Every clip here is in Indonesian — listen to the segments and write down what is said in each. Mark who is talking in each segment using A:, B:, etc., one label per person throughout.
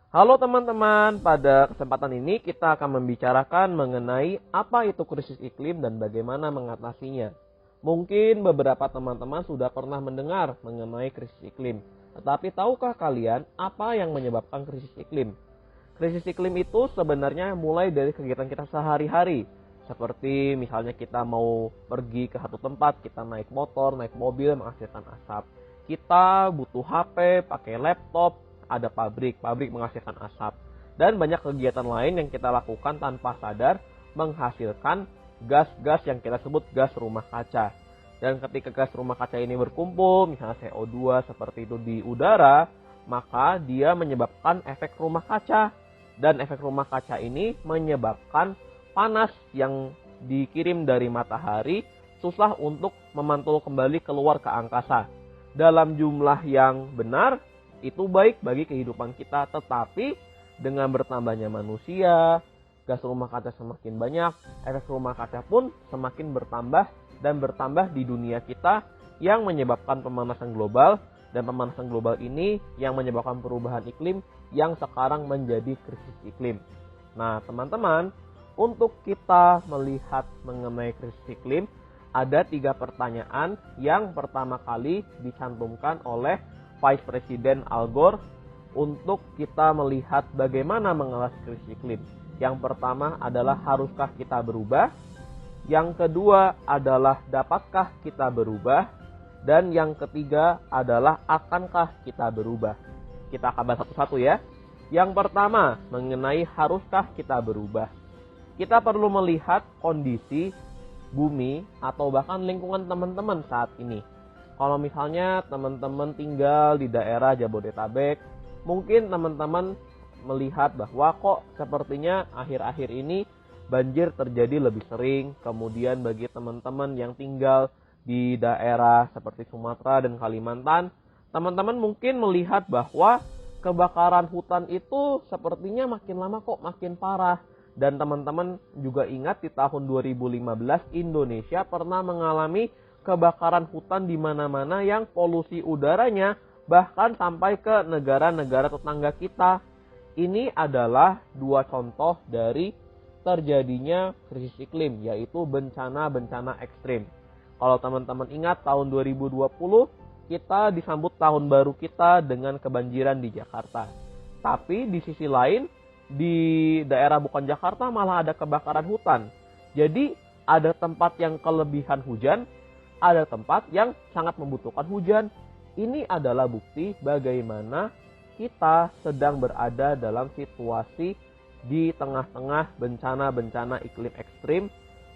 A: Halo teman-teman, pada kesempatan ini kita akan membicarakan mengenai apa itu krisis iklim dan bagaimana mengatasinya. Mungkin beberapa teman-teman sudah pernah mendengar mengenai krisis iklim. Tetapi tahukah kalian apa yang menyebabkan krisis iklim? Krisis iklim itu sebenarnya mulai dari kegiatan kita sehari-hari. Seperti misalnya kita mau pergi ke satu tempat, kita naik motor, naik mobil menghasilkan asap. Kita butuh HP, pakai laptop, ada pabrik menghasilkan asap. Dan banyak kegiatan lain yang kita lakukan tanpa sadar menghasilkan gas-gas yang kita sebut gas rumah kaca. Dan ketika gas rumah kaca ini berkumpul, misalnya CO2 seperti itu di udara, maka dia menyebabkan efek rumah kaca. Dan efek rumah kaca ini menyebabkan panas yang dikirim dari matahari susah untuk memantul kembali keluar ke angkasa. Dalam jumlah yang benar, itu baik bagi kehidupan kita, tetapi dengan bertambahnya manusia, gas rumah kaca semakin banyak, efek rumah kaca pun semakin bertambah dan bertambah di dunia kita yang menyebabkan pemanasan global, dan pemanasan global ini yang menyebabkan perubahan iklim yang sekarang menjadi krisis iklim. Nah teman-teman, untuk kita melihat mengenai krisis iklim, ada 3 pertanyaan yang pertama kali dicantumkan oleh Vice President Al Gore untuk kita melihat bagaimana mengatasi krisis iklim. Yang pertama adalah haruskah kita berubah? Yang kedua adalah dapatkah kita berubah? Dan yang ketiga adalah akankah kita berubah? Kita akan bahas satu-satu ya. Yang pertama mengenai haruskah kita berubah. Kita perlu melihat kondisi bumi atau bahkan lingkungan teman-teman saat ini. Kalau misalnya teman-teman tinggal di daerah Jabodetabek, mungkin teman-teman melihat bahwa kok sepertinya akhir-akhir ini banjir terjadi lebih sering. Kemudian bagi teman-teman yang tinggal di daerah seperti Sumatera dan Kalimantan, teman-teman mungkin melihat bahwa kebakaran hutan itu sepertinya makin lama kok makin parah. Dan teman-teman juga ingat di tahun 2015 Indonesia pernah mengalami kebakaran hutan di mana-mana yang polusi udaranya bahkan sampai ke negara-negara tetangga kita. Ini adalah 2 contoh dari terjadinya krisis iklim, yaitu bencana-bencana ekstrim. Kalau teman-teman ingat tahun 2020 kita disambut tahun baru kita dengan kebanjiran di Jakarta. Tapi di sisi lain di daerah bukan Jakarta malah ada kebakaran hutan. Jadi ada tempat yang kelebihan hujan, ada tempat yang sangat membutuhkan hujan. Ini adalah bukti bagaimana kita sedang berada dalam situasi di tengah-tengah bencana-bencana iklim ekstrim.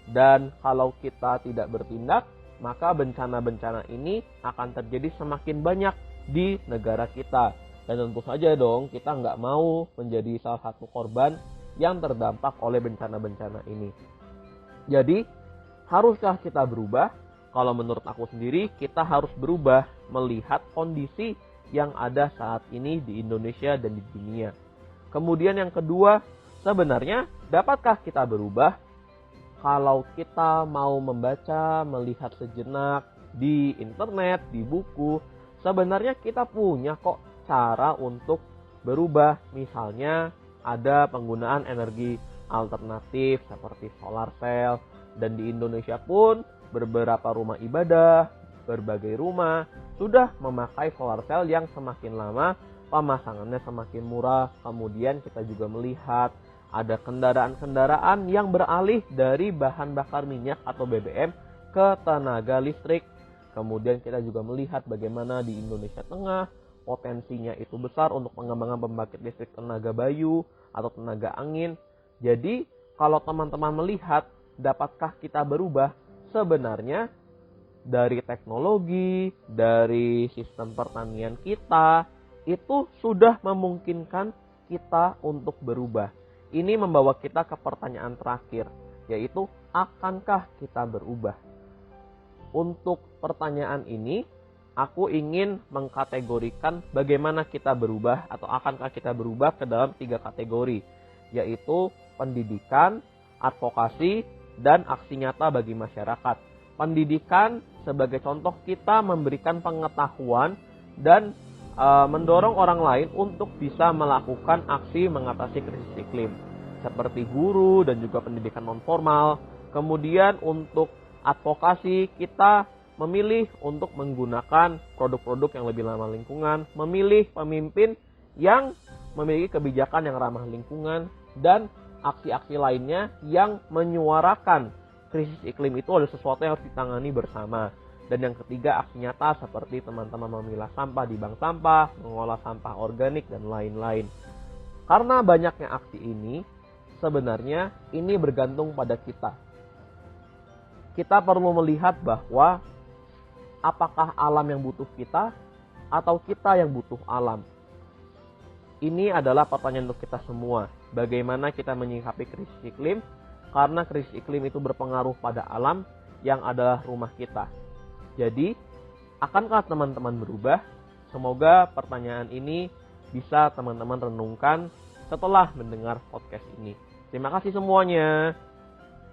A: Dan kalau kita tidak bertindak, maka bencana-bencana ini akan terjadi semakin banyak di negara kita. Dan tentu saja dong, kita nggak mau menjadi salah satu korban yang terdampak oleh bencana-bencana ini. Jadi, haruskah kita berubah? Kalau menurut aku sendiri, kita harus berubah melihat kondisi yang ada saat ini di Indonesia dan di dunia. Kemudian yang kedua, sebenarnya dapatkah kita berubah? Kalau kita mau membaca, melihat sejenak di internet, di buku, sebenarnya kita punya kok cara untuk berubah. Misalnya ada penggunaan energi alternatif seperti solar cell, dan di Indonesia pun beberapa rumah ibadah, berbagai rumah sudah memakai solar cell yang semakin lama pemasangannya semakin murah. Kemudian kita juga melihat ada kendaraan-kendaraan yang beralih dari bahan bakar minyak atau BBM ke tenaga listrik. Kemudian kita juga melihat bagaimana di Indonesia Tengah potensinya itu besar untuk pengembangan pembangkit listrik tenaga bayu atau tenaga angin. Jadi kalau teman-teman melihat dapatkah kita berubah, sebenarnya dari teknologi, dari sistem pertanian kita, itu sudah memungkinkan kita untuk berubah. Ini membawa kita ke pertanyaan terakhir, yaitu akankah kita berubah? Untuk pertanyaan ini, aku ingin mengkategorikan bagaimana kita berubah atau akankah kita berubah ke dalam 3 kategori, yaitu pendidikan, advokasi, dan aksi nyata bagi masyarakat. Pendidikan sebagai contoh kita memberikan pengetahuan dan mendorong orang lain untuk bisa melakukan aksi mengatasi krisis iklim, seperti guru dan juga pendidikan non-formal. Kemudian untuk advokasi, kita memilih untuk menggunakan produk-produk yang lebih ramah lingkungan, memilih pemimpin yang memiliki kebijakan yang ramah lingkungan, dan aksi-aksi lainnya yang menyuarakan krisis iklim itu adalah sesuatu yang harus ditangani bersama. Dan yang ketiga, aksi nyata seperti teman-teman memilah sampah di bank sampah, mengolah sampah organik, dan lain-lain. Karena banyaknya aksi ini, sebenarnya ini bergantung pada kita. Kita perlu melihat bahwa apakah alam yang butuh kita atau kita yang butuh alam. Ini adalah pertanyaan untuk kita semua. Bagaimana kita menyikapi krisis iklim? Karena krisis iklim itu berpengaruh pada alam yang adalah rumah kita. Jadi, akankah teman-teman berubah? Semoga pertanyaan ini bisa teman-teman renungkan setelah mendengar podcast ini. Terima kasih semuanya.